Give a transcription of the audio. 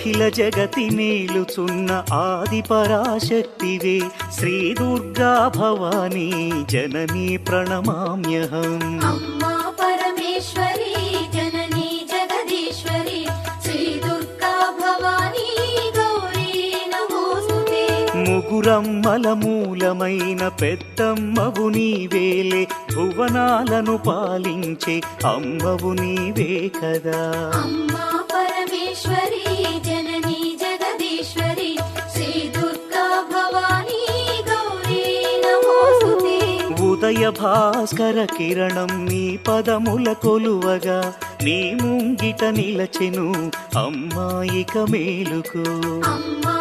అఖిల జగతి మేలుచున్న ఆది పరాశక్తివే శ్రీ దుర్గా భవానీ జననీ ప్రణమామ్యహం. అమ్మా పరమేశ్వరి జననీ జగదీశ్వరి శ్రీ దుర్గా భవానీ గౌరీ నమోస్తుతే. ముగురమ్మల మూలమైన పెద్దమ్మవు నీవేలే భువనాలను పాలించే అమ్మవు నీవే కదా. అమ్మా పరమేశ్వరి జననీ జగదీశ్వరి శ్రీ దుర్గా భవానీ గౌరీ నమోస్తుతే. ఉదయ భాస్కర కిరణం నీ పదముల కొలువగా నీ ముంగిట నిలచెను అమ్మాయిక మేలుకు. అమ్మా